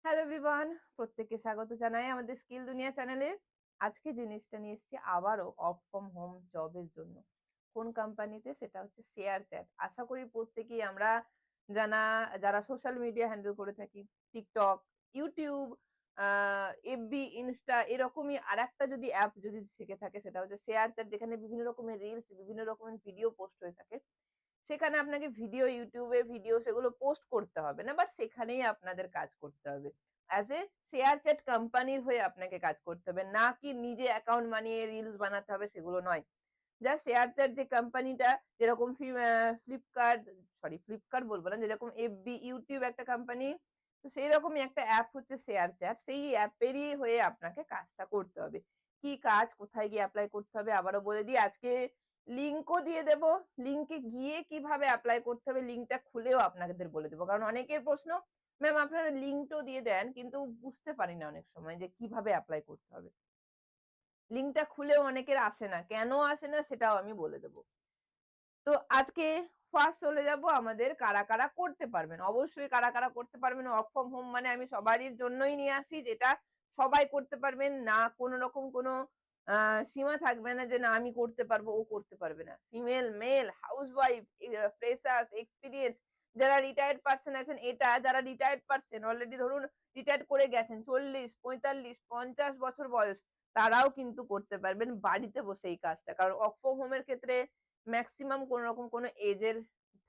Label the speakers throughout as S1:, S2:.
S1: Hello everyone, প্রত্যেককে স্বাগত জানাই আমাদের স্কিল দুনিয়া চ্যানেলে। আজকে জিনিসটা নিয়ে এসেছি আবারও ওয়ার্ক ফ্রম হোম জবের জন্য। কোন কোম্পানিতে? সেটা হচ্ছে শেয়ার চ্যাট। আশা করি প্রত্যেকেই আমরা জানা যারা সোশ্যাল মিডিয়া হ্যান্ডেল করে থাকি, টিকটক, ইউটিউব, এফবি, ইনস্টা এরকমই আরেকটা যদি অ্যাপ যদি থেকে থাকে সেটা হচ্ছে শেয়ার চ্যাট, যেখানে বিভিন্ন রকমের রিলস, বিভিন্ন রকমের ভিডিও পোস্ট হয়ে থাকে। সেখানে আপনাকে ভিডিও YouTube এ ভিডিও সেগুলো পোস্ট করতে হবে না। বাট সেখানেই আপনাদের কাজ করতে হবে। অ্যাজ এ শেয়ার চ্যাট কোম্পানির হয়ে আপনাকে কাজ করতে হবে। না কি নিজে অ্যাকাউন্ট বানিয়ে রিলস বানাতে হবে সেগুলো নয়। জাস্ট শেয়ার চ্যাট যে কোম্পানিটা যেরকম ফ্লিপকার্ট বলব না, যেরকম FB, YouTube একটা কোম্পানি। তো সেইরকমই একটা অ্যাপ হচ্ছে শেয়ার চ্যাট। সেই অ্যাপেরই হয়ে আপনাকে কাজটা করতে হবে। কি কাজ, কোথায় গিয়ে এপ্লাই করতে হবে আবারও বলে দিই। আজকে লিংকও দিয়ে দেব। লিংকে গিয়ে কিভাবে এপ্লাই করতে হবে লিংকটা খুলেও আপনাদের বলে দেব। কারণ অনেকের প্রশ্ন, ম্যাম আপনারা লিংকটাও দিয়ে দেন কিন্তু বুঝতে পারি না অনেক সময় যে কিভাবে এপ্লাই করতে হবে। লিংকটা খুলেও অনেকের আসে না। কেন আসে না সেটাও আমি বলে দেব। তো আজকে ফার্স্ট চলে যাব আমাদের কারা করতে পারবেন। অবশ্যই কারা করতে পারবেন। ওয়ার্ক ফ্রম হোম মানে আমি সবারই জন্যই নিয়ে আসি, যেটা সবাই করতে পারবেন। না কোনো রকম কোনো আ সীমা থাকবে না যে না আমি করতে পারবো, ও করতে পারবে না। Female, male, housewife, freshers, experience, যারা রিটায়ার্ড পারসন আছেন, এটা যারা রিটায়ার্ড পারসন অলরেডি ধরুন রিটায়ার্ড করে গেছেন ৪০, ৪৫, ৫০ বছর বয়স, তারাও কিন্তু করতে পারবেন বাড়িতে বসে এই কাজটা। কারণ ওয়ার্ক ফ্রম হোম এর ক্ষেত্রে মেক্সিমাম কোন রকম কোন এজের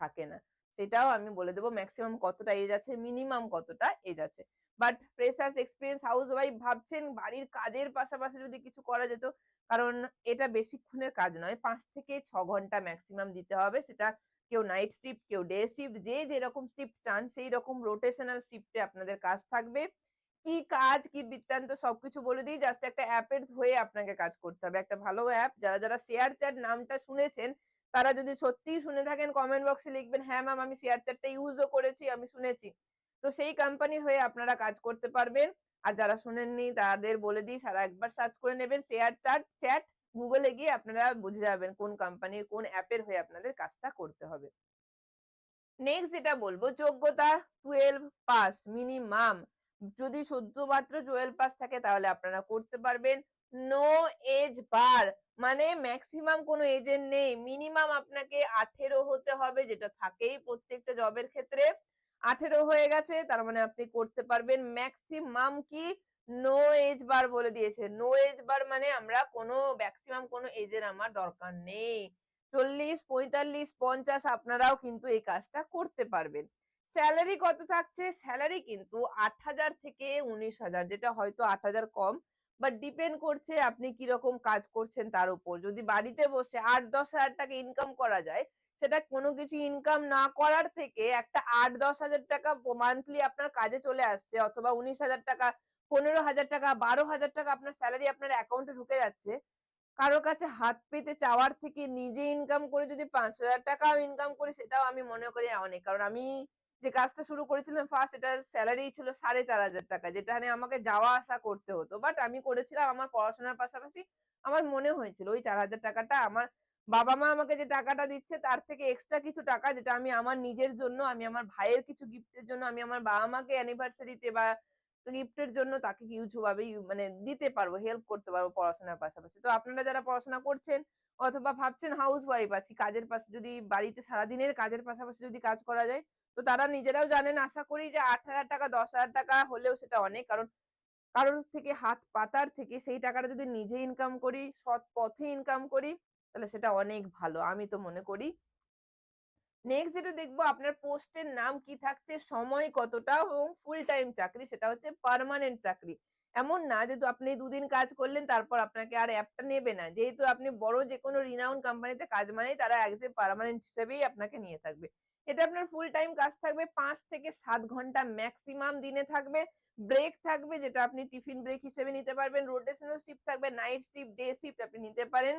S1: থাকে না। সেটাও আমি বলে দেব মেক্সিমাম কতটা এজ আছে, মিনিমাম কতটা এজ আছে। বাট ফ্রেশার্স, এক্সপেরিয়েন্স, হাউসওয়াইফ ভাবছেন বাড়ির কাজের পাশাপাশি যদি কিছু করা যেত, কারণ এটা বেশিক্ষণের কাজ নয়। ৫ থেকে ৬ ঘন্টা মেক্সিমাম দিতে হবে। সেটা কেউ নাইট শিফট, কেউ ডে শিফট, যে যেরকম শিফট চান সেই রকম রোটেশনাল শিফটে আপনাদের কাজ থাকবে। কি কাজ, কি বৃত্তান্ত সবকিছু বলে দিই। জাস্ট একটা অ্যাপের হয়ে আপনাকে কাজ করতে হবে। একটা ভালো অ্যাপ, যারা শেয়ার চ্যাট নামটা শুনেছেন, তারা যদি সত্যিই শুনে থাকেন কমেন্ট বক্সে লিখবেন, "হ্যাঁ ম্যাম আমি শেয়ার চ্যাটটা ইউজও করেছি, আমি শুনেছি।" তো সেই কোম্পানির হয়ে আপনারা কাজ করতে পারবেন। আর যারা শোনেননি তাদের বলে দিই, সারা একবার সার্চ করে নেবেন শেয়ার চ্যাট গুগলে গিয়ে আপনারা বুঝে যাবেন কোন কোম্পানির কোন অ্যাপের হয়ে আপনাদের কাজটা করতে হবে। নেক্সট যেটা বলবো, যোগ্যতা 12 পাস মিনিমাম। যদি শুধুমাত্র 12 পাস থাকে তাহলে আপনারা করতে পারবেন। নো এজ বার, মানে ম্যাক্সিমাম কোনো এজের নেই। মিনিমাম আপনাকে 18 হতে হবে, যেটা থাকেই প্রত্যেকটা জবের ক্ষেত্রে। 18 হয়ে গেছে তার মানে আপনি করতে পারবেন। ম্যাক্সিমাম কি নো এজ বার বলে দিয়েছে। নো এজ বার মানে আমরা কোনো ম্যাক্সিমাম কোনো এজের আমার দরকার নেই। ৪০, ৪৫, ৫০ আপনারাও কিন্তু এই কাজটা করতে পারবেন। সেলারি কত থাকছে? সেলারি কিন্তু ৮,০০০ থেকে ১৯,০০০, যেটা হয়তো ৮,০০০ কম। বাট ডিপেন্ড করছে আপনি কিরকম কাজ করছেন তার উপর। যদি বাড়িতে বসে ৮-১০,০০০ টাকা ইনকাম করা যায়, সেটা কোনো কিছু ইনকাম না করার থেকে একটা ৮-১০,০০০ টাকা মান্থলি আপনার কাজে চলে আসছে, অথবা ১৯,০০০ টাকা, ১৫,০০০ টাকা, ১২,০০০ টাকা আপনার সেলারি আপনার অ্যাকাউন্টে ঢুকে যাচ্ছে। কারো কাছে হাত পেতে চাওয়ার থেকে নিজে ইনকাম করে যদি ৫,০০০ টাকাও ইনকাম করি, সেটাও আমি মনে করি অনেক। কারণ আমি যে কাজটা শুরু করেছিলাম ফার্স্ট, এটার সেলারি ছিল ৪,৫০০ টাকা, যেখানে আমাকে যাওয়া আসা করতে হতো। বাট আমি করেছিলাম আমার পড়াশোনার পাশাপাশি। আমার মনে হয়েছিল ওই ৪,০০০ টাকাটা আমার বাবা-মা আমাকে যে টাকাটা দিচ্ছে তার থেকে এক্সট্রা কিছু টাকা, যেটা আমি আমার নিজের জন্য, আমি আমার ভাইয়ের কিছু গিফটের জন্য, আমি আমার বাবা-মাকে অ্যানিভার্সারিতে বা গিফটের জন্য তাকে কিছু ভাবে মানে দিতে পারবো, হেল্প করতে পারবো পড়াশোনার পাশাপাশি। তো আপনারা যারা পড়াশোনা করছেন অথবা ভাবছেন হাউসওয়াইফ আছি, কাজের পাশে যদি বাড়িতে সারাদিনের কাজের পাশাপাশি যদি কাজ করা যায়, তো তারা নিজেরাও জানেন আশা করি যে ৮,০০০ টাকা, ১০,০০০ টাকা হলেও সেটা অনেক। কারণ কারোর থেকে হাত পাতার থেকে সেই টাকাটা যদি নিজে ইনকাম করি, সৎ পথে ইনকাম করি, তাহলে সেটা অনেক ভালো। আমি তো মনে করি। নেক্সট যেটা দেখবো, আপনার পোস্টের নাম কি থাকছে, সময় কতটা এবং ফুল টাইম চাকরি, সেটা হচ্ছে পার্মানেন্ট চাকরি। এমন না যে আপনি দুদিন কাজ করলেন তারপর আপনাকে আর অ্যাপটা নেবে না। যেহেতু আপনি বড় যেকোনো রিনাউন্ড কোম্পানিতে কাজ মানেই তারা অ্যাজ এ পার্মানেন্ট হিসেবেই আপনাকে নিয়ে থাকবে। এটা আপনার ফুল টাইম কাজ থাকবে, ৫ থেকে ৭ ঘন্টা ম্যাক্সিমাম দিনে থাকবে। ব্রেক থাকবে যেটা আপনি টিফিন ব্রেক হিসেবে নিতে পারবেন। রোটেশনাল শিফট থাকবে, নাইট শিফট, ডে শিফট আপনি নিতে পারেন।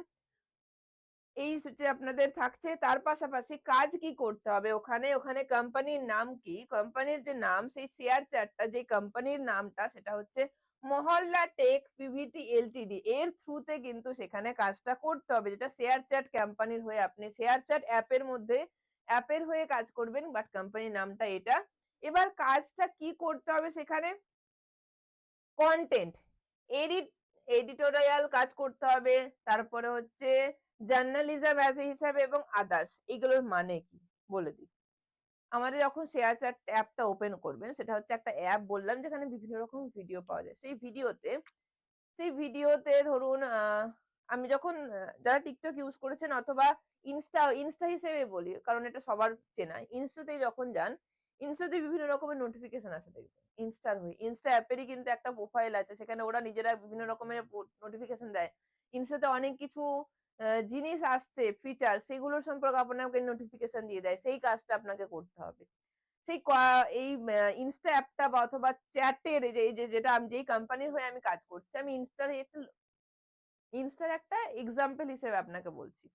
S1: এই হচ্ছে আপনাদের থাকছে। তার পাশাপাশি কাজ কি করতে হবে ওখানে, ওখানে কোম্পানির নাম কি? কোম্পানির যে নাম, সেই শেয়ার চ্যাটটা যে কোম্পানির নামটা সেটা হচ্ছে মহল্লা টেক পিভিটি এলটিডি। এর থ্রুতে কিন্তু সেখানে কাজটা করতে হবে, যেটা শেয়ার চ্যাট কোম্পানির হয়ে আপনি শেয়ার চ্যাট অ্যাপের মধ্যে অ্যাপের হয়ে কাজ করবেন, বাট কোম্পানির নামটা এটা। এবার কাজটা কি করতে হবে সেখানে? কনটেন্ট, এডিট এডিটোরিয়াল কাজ করতে হবে, তারপরে হচ্ছে জার্নালিজম অ্যাজ এ হিসাবে এবং আদার্স। এগুলোর মানে কি বলে দিই। আমাদের যখন শেয়ার চ্যাট অ্যাপটা ওপেন করবেন, সেটা হচ্ছে একটা অ্যাপ বললাম যেখানে বিভিন্ন রকম ভিডিও পাওয়া যায়। সেই ভিডিওতে ধরুন আমি যখন যারা TikTok ইউজ করেছেন অথবা ইনস্টা হিসেবে বলি কারণ এটা সবার চেনা। ইনস্টাতে যখন যান, ইনস্টাতে বিভিন্ন রকমের নোটিফিকেশন আসে দেখবেন। ইনস্টার হয়ে। ইনস্টা অ্যাপেরই কিন্তু একটা প্রোফাইল আছে। সেখানে ওরা নিজেরা বিভিন্ন রকমের নোটিফিকেশন দেয়। ইনস্টাতে অনেক কিছু জিনিস আসছে, ফিচার সেগুলো সম্পর্কে আপনাকে নোটিফিকেশন দিয়ে দেয়। সেই কাজটা আপনাকে করতে হবে। সেই এই ইনস্টা অ্যাপটা বা অথবা চ্যাটের এই যে যেটা আমি যেই কোম্পানির হয়ে আমি কাজ করছি, আমি ইনস্টার একটা এক্সাম্পল হিসেবে আপনাকে বলছি।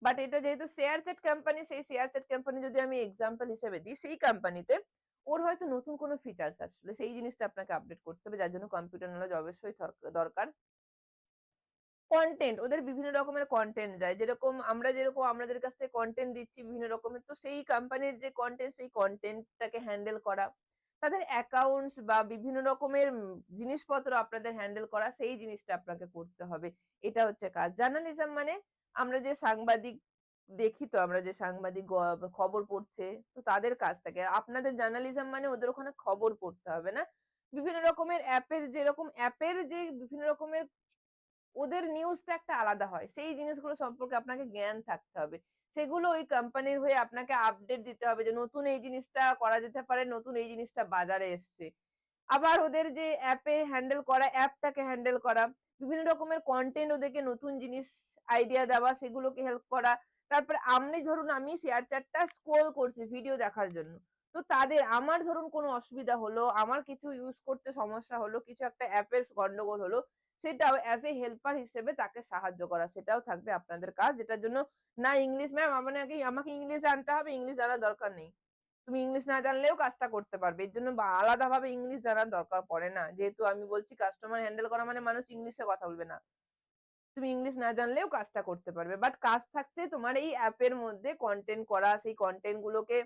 S1: বাট এটা যেহেতু শেয়ার চ্যাট কোম্পানি, সেই শেয়ার চ্যাট কোম্পানি যদি আমি এক্সাম্পল হিসেবে দিই, সেই কোম্পানিতে ওর হয়তো নতুন কোনো ফিচার্স আসলো। সেই জিনিসটা আপনাকে আপডেট করতে হবে। যার জন্য কম্পিউটার নলেজ অবশ্যই দরকার। কনটেন্ট ওদের বিভিন্ন রকমের কনটেন্ট যায়। যেরকম আমাদের কাছ থেকে কনটেন্ট দিচ্ছি বিভিন্ন রকমের, তো সেই কোম্পানির যে কনটেন্ট সেই কনটেন্টটাকে হ্যান্ডেল করা। তাদের অ্যাকাউন্টস বা বিভিন্ন রকমের জিনিসপত্র আপনাদের হ্যান্ডেল করা, সেই জিনিসটা আপনাকে করতে হবে। এটা হচ্ছে কাজ। জার্নালিজম মানে আমরা যে সাংবাদিক দেখি তো আমরা যে সাংবাদিক খবর পড়ছে, তো তাদের কাজ থাকে। আপনাদের জার্নালিজম মানে ওদের ওখানে খবর পড়তে হবে না? বিভিন্ন রকমের অ্যাপের যে বিভিন্ন রকমের ওদের নিউজটা একটা আলাদা হয়। সেই জিনিসগুলো সম্পর্কে আপনাকে জ্ঞান থাকতে হবে। সেগুলো ওই কোম্পানির হয়ে আপনাকে আপডেট দিতে হবে যে নতুন এই জিনিসটা করা যেতে পারে, নতুন এই জিনিসটা বাজারে এসছে। আবার ওদের যে অ্যাপটাকে হ্যান্ডেল করা, বিভিন্ন রকমের কনটেন্ট ওদেরকে নতুন জিনিস আইডিয়া দেওয়া, সেগুলোকে হেল্প করা। তারপরে ধরুন আমি শেয়ার চ্যাটটা স্ক্রল করছি ভিডিও দেখার জন্য। তো আমার ধরুন কোনো অসুবিধা হলো, আমার কিছু ইউজ করতে সমস্যা হলো, কিছু একটা অ্যাপের গন্ডগোল হলো, সেটাও অ্যাজ এ হেল্পার হিসেবে তাকে সাহায্য করা। সেটাও থাকবে আপনাদের কাজ। যেটার জন্য না ইংলিশ ম্যাম আমাকে ইংলিশ জানতে হবে, ইংলিশ জানার দরকার নেই। তুমি ইংলিশ না জানলেও কাজটা করতে পারবে। এর জন্য আলাদাভাবে ইংলিশ জানার দরকার পড়ে না। যেহেতু আমি বলছি কাস্টমার হ্যান্ডেল করা মানে মানুষ ইংলিশে কথা বলবে না। তুমি ইংলিশ না জানলেও কাজটা করতে পারবে। বাট কাজ থাকছে তোমার এই অ্যাপের মধ্যে কনটেন্ট করা, সেই কনটেন্ট গুলোকে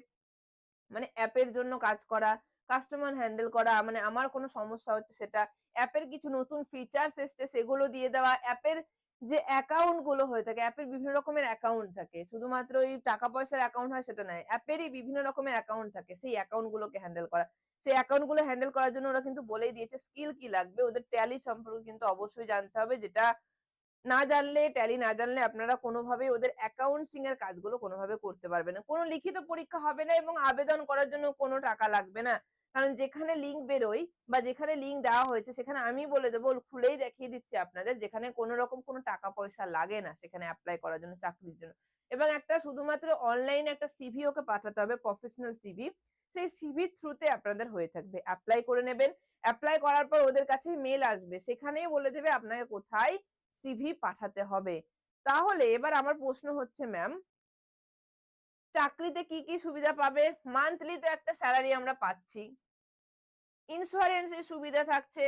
S1: মানে অ্যাপের জন্য কাজ করা, কাস্টমার হ্যান্ডেল করা, মানে আমার কোনো সমস্যা হচ্ছে সেটা, অ্যাপের কিছু নতুন ফিচার্স এসছে সেগুলো দিয়ে দেওয়া, অ্যাপের যে অ্যাকাউন্ট গুলো হয়ে থাকে, অ্যাপের বিভিন্ন রকমের অ্যাকাউন্ট থাকে। শুধুমাত্র ওই টাকা পয়সার অ্যাকাউন্ট হয় সেটা নয়। অ্যাপেরই বিভিন্ন রকমের অ্যাকাউন্ট থাকে। সেই অ্যাকাউন্ট গুলোকে হ্যান্ডেল করা। সেই অ্যাকাউন্ট গুলো হ্যান্ডেল করার জন্য ওরা কিন্তু বলেই দিয়েছে স্কিল কি লাগবে। ওদের ট্যালি সম্পর্কে কিন্তু অবশ্যই জানতে হবে, যেটা ট্যালি না জানলে আপনারা কোনোভাবেই ওদের অ্যাকাউন্টসিং এর কাজগুলো কোনোভাবে করতে পারবেন না। কোনো লিখিত পরীক্ষা হবে না এবং আবেদন করার জন্য কোনো টাকা লাগবে না। কারণ যেখানে লিঙ্ক বেরোয় বা যেখানে লিঙ্ক দেওয়া হয়েছে সেখানে আমি বলে দেবো, খুলেই দেখিয়ে দিচ্ছি আপনাদের, যেখানে কোনো রকম কোনো টাকা পয়সা লাগে না সেখানে এপ্লাই করার জন্য, চাকরির জন্য। এবং একটা শুধুমাত্র অনলাইনে একটা সিভি ওকে পাঠাতে হবে, প্রফেশনাল সিভি। সেই সিভির থ্রুতে আপনাদের হয়ে থাকবে। এপ্লাই করে নেবেন। এপ্লাই করার পর ওদের কাছে মেইল আসবে। সেখানেই বলে দেবে আপনাকে কোথায় সিভি পাঠাতে হবে। তাহলে এবার আমার প্রশ্ন হচ্ছে ম্যাম, চাকরিতে কি, কি সুবিধা পাবে? মান্থলি তো একটা সেলারি আমরা পাচ্ছি। ইন্সুরেন্স এর সুবিধা থাকছে।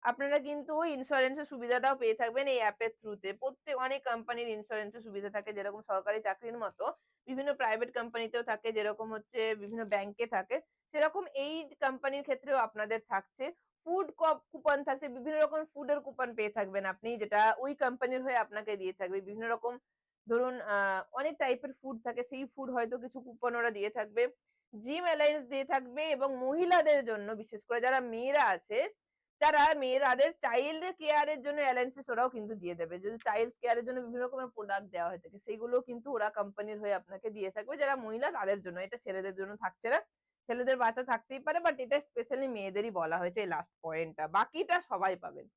S1: আপনারা কিন্তু ইন্সুরেন্স এর সুবিধাটাও পেয়ে থাকবেন এই অ্যাপের থ্রুতে। অনেক কোম্পানির ইন্সুরেন্স এর সুবিধা থাকে, যেরকম সরকারি চাকরির মতো বিভিন্ন প্রাইভেট কোম্পানিতেও থাকে, যেরকম হচ্ছে বিভিন্ন ব্যাংকে থাকে। সেরকম এই কোম্পানির ক্ষেত্রেও আপনাদের থাকছে। কুপন থাকছে। বিভিন্ন রকম ফুডের কুপন পেয়ে থাকবেন আপনি, যেটা ওই কোম্পানির হয়ে আপনাকে দিয়ে থাকবে। বিভিন্ন রকম ধরুন অনেক টাইপের ফুড থাকে। সেই ফুড হয়তো কিছু কুপন ওরা দিয়ে থাকবে। জিম অ্যালায়েন্স দিয়ে থাকবে এবং মহিলাদের জন্য বিশেষ করে যারা মেয়েরা আছে, মেয়েরাদের চাইল্ড কেয়ার এর জন্য অ্যালায়েন্সেস ওরাও কিন্তু দিয়ে দেবে। যদি চাইল্ড কেয়ার এর জন্য বিভিন্ন রকমের প্রোডাক্ট দেওয়া হয়ে থাকে, সেগুলো কিন্তু ওরা কোম্পানির হয়ে আপনাকে দিয়ে থাকবে। যারা মহিলা তাদের জন্য, এটা ছেলেদের জন্য থাকছে না। ছেলেদের বাচ্চা থাকতেই পারে, বাট এটা স্পেশালি মেয়েদেরই বলা হয়েছে এই লাস্ট পয়েন্টটা। বাকিটা সবাই পাবেন।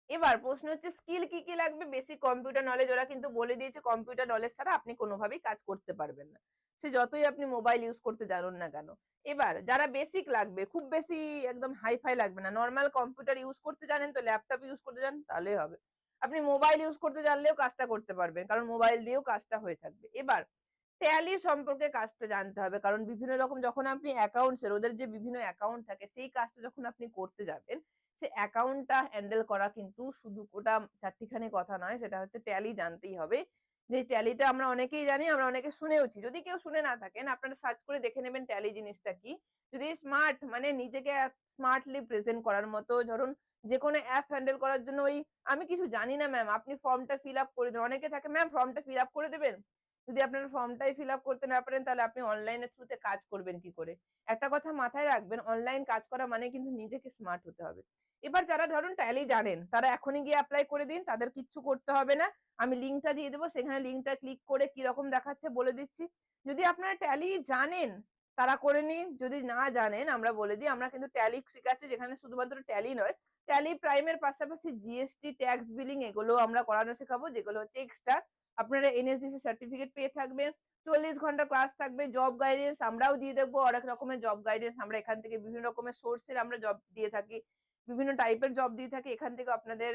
S1: এবার প্রশ্ন হচ্ছে স্কিল কি, কি লাগবে? বেসিক কম্পিউটার নলেজ ওরা কিন্তু বলে দিয়েছে, কম্পিউটার নলেজ ছাড়া আপনি কোনোভাবেই কাজ করতে পারবেন না। সে যতই আপনি মোবাইল ইউজ করতে জানুন না কেন। এবার যারা বেসিক লাগবে, খুব বেশি একদম হাই-ফাই লাগবে না। নরমাল কম্পিউটার ইউজ করতে জানেন তো, ল্যাপটপ ইউজ করতে জানেন তাহলেই হবে। আপনি মোবাইল ইউজ করতে জানলেও কাজটা করতে পারবেন। কারণ মোবাইল দিয়েও কাজটা হয়ে থাকবে। এবার ট্যালি সম্পর্কে কাজটা জানতে হবে। কারণ বিভিন্ন রকম যখন আপনি ওদের যে বিভিন্ন অ্যাকাউন্ট থাকে সেই কাজটা যখন আপনি করতে যাবেন, সে অ্যাকাউন্টটা হ্যান্ডেল করা কিন্তু শুধু ওটা চারটিখানি কথা নয়, সেটা হচ্ছে ট্যালি জানতেই হবে। যে ট্যালিটা আমরা অনেকেই জানি, আমরা অনেকে শুনেওছি। যদি কেউ শুনে না থাকেন আপনারা সার্চ করে দেখে নেবেন ট্যালি জিনিসটা কি। যদি স্মার্ট মানে নিজেকে স্মার্টলি প্রেজেন্ট করার মতো ধরুন যেকোনো অ্যাপ হ্যান্ডেল করার জন্য ওই আমি কিছু জানি না ম্যাম আপনি ফর্মটা ফিল আপ করে দিন। অনেকে থাকে ম্যাম ফর্মটা ফিল আপ করে দেবেন। যদি আপনার ফর্মটাই ফিল আপ করতে না পারেন তাহলে আপনি অনলাইনের থ্রুতে কাজ করবেন কি করে? একটা কথা মাথায় রাখবেন অনলাইন কাজ করা মানে কিন্তু নিজেকে স্মার্ট হতে হবে। এবার যারা ধরুন ট্যালি জানেন তারা এখনই গিয়ে এপ্লাই করে দিন। তাদের কিচ্ছু করতে হবে না। আমি লিঙ্কটা দিয়ে দেব। সেখানে লিঙ্কটা ক্লিক করে কিরকম দেখাচ্ছে বলে দিচ্ছি। যদি আপনারা ট্যালি জানেন তারা করে নিন। যদি না জানেন আমরা বলে দিই আমরা কিন্তু ট্যালি শিখাচ্ছি যেখানে শুধুমাত্র ট্যালি নয়, ট্যালি প্রাইম এর পাশাপাশি জিএসটি, ট্যাক্স বিলিং এগুলোও আমরা করানো শেখাবো যেগুলো হচ্ছে এক্সট্রা। আপনারা এনএসডিসি সার্টিফিকেট পেয়ে থাকবেন। ৪০ ঘন্টা ক্লাস থাকবে। জব গাইডেন্স আমরাও দিয়ে দেব। অনেক রকমের জব গাইডেন্স আমরা এখান থেকে বিভিন্ন রকমের সোর্স এর আমরা জব দিয়ে থাকি। বিভিন্ন টাইপের জব দিয়ে থাকি। এখান থেকে আপনাদের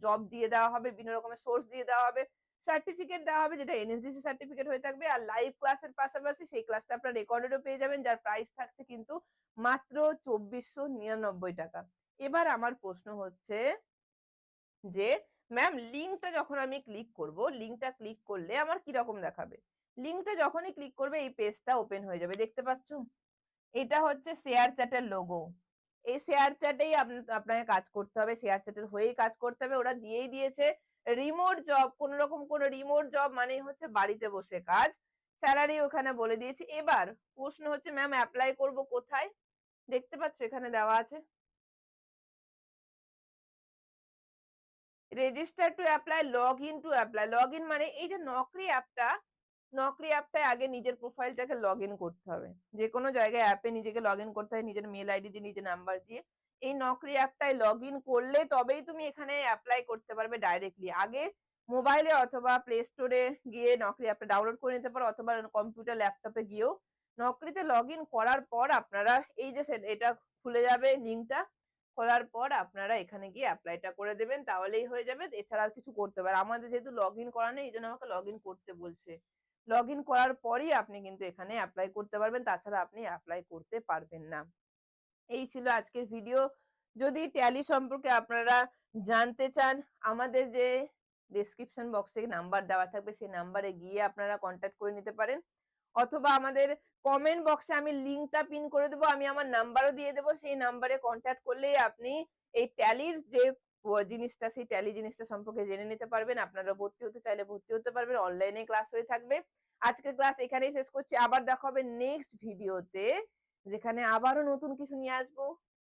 S1: জব দিয়ে দেওয়া হবে। বিভিন্ন রকমের সোর্স দিয়ে দেওয়া হবে। সার্টিফিকেট দেওয়া হবে যেটা এনএসডিসি সার্টিফিকেট হয়ে থাকবে। আর লাইভ ক্লাসের পাশাপাশি সেই ক্লাসটা আপনারা রেকর্ডেডও পেয়ে যাবেন যার প্রাইস থাকছে কিন্তু মাত্র ৳২৪৯৯ এবার আমার প্রশ্ন হচ্ছে যে ম্যাম লিঙ্কটা যখন আমি ক্লিক করব, লিঙ্কটা ক্লিক করলে আমার কিরকম দেখাবে? লিঙ্কটা যখনই ক্লিক করবে এই পেজটা ওপেন হয়ে যাবে। দেখতে পাচ্ছ? এটা হচ্ছে শেয়ার চ্যাটের লোগো। এই শেয়ার চ্যাটেই আপনাকে কাজ করতে হবে। শেয়ার চ্যাটের হয়েই কাজ করতে হবে। ওরা দিয়েই দিয়েছে। রিমোট জব কোনরকম কোন রিমোট জব মানেই হচ্ছে বাড়িতে বসে কাজ। সেলারি ওখানে বলে দিয়েছি। এবার প্রশ্ন হচ্ছে ম্যাম এপ্লাই করব কোথায়? দেখতে পাচ্ছ এখানে দেওয়া আছে। Register two apply, log in two apply. Log in মানে এই যে নকরি অ্যাপটায় আগে নিজের প্রোফাইলটাকে লগ ইন করতে হবে। যেকোনো জায়গায় অ্যাপে নিজেকে লগ ইন করতে হয় নিজের মেল আইডি দিয়ে, নিজের নাম্বার দিয়ে। এই নকরি অ্যাপটায় লগ ইন করলে তবেই তুমি এখানে এপ্লাই করতে পারবে ডাইরেক্টলি। আগে মোবাইলে অথবা প্লে স্টোরে গিয়ে নকরি অ্যাপটা ডাউনলোড করে নিতে পারো অথবা কম্পিউটার ল্যাপটপে গিয়েও নকরিতে লগ ইন করার পর আপনারা এই যে এটা খুলে যাবে লিঙ্কটা। খোলার পর আপনারা এখানে গিয়ে এপ্লাইটা করে দেবেন তাহলেই হয়ে যাবে। এছাড়া আর কিছু করতে হবে। আর আমাদের যেহেতু লগইন করা নেই এজন্য আমাকে লগইন করতে বলছে। লগইন করার পরই আপনি কিন্তু এখানে এপ্লাই করতে পারবেন। তাছাড়া আপনি এপ্লাই করতে পারবেন না। এই ছিল আজকের ভিডিও। যদি ট্যালি সম্পর্কে আপনারা জানতে চান আমাদের যে ডেসক্রিপশন বক্সে নাম্বার দেওয়া থাকবে সেই নাম্বারে গিয়ে আপনারা কন্টাক্ট করে নিতে পারেন। অথবা আমাদের কমেন্ট বক্সে আমি লিংকটা পিন করে দেব। আমি আমার নাম্বারও দিয়ে দেব। সেই নাম্বারে কন্টাক্ট করলেই আপনি এই ট্যালির যে জিনিসটা সেই ট্যালি জিনিসটা সম্পর্কে জেনে নিতে পারবেন। আপনারা ভর্তি হতে চাইলে ভর্তি হতে পারবেন। অনলাইনে ক্লাস হয়ে থাকবে। আজকের ক্লাস এখানেই শেষ করছি। আবার দেখা হবে নেক্সট ভিডিওতে যেখানে আবারও নতুন কিছু নিয়ে আসবো।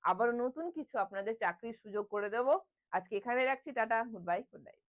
S1: আবারও নতুন কিছু আপনাদের চাকরির সুযোগ করে দেব। আজকে এখানে রাখছি। Tata, good bye, good night.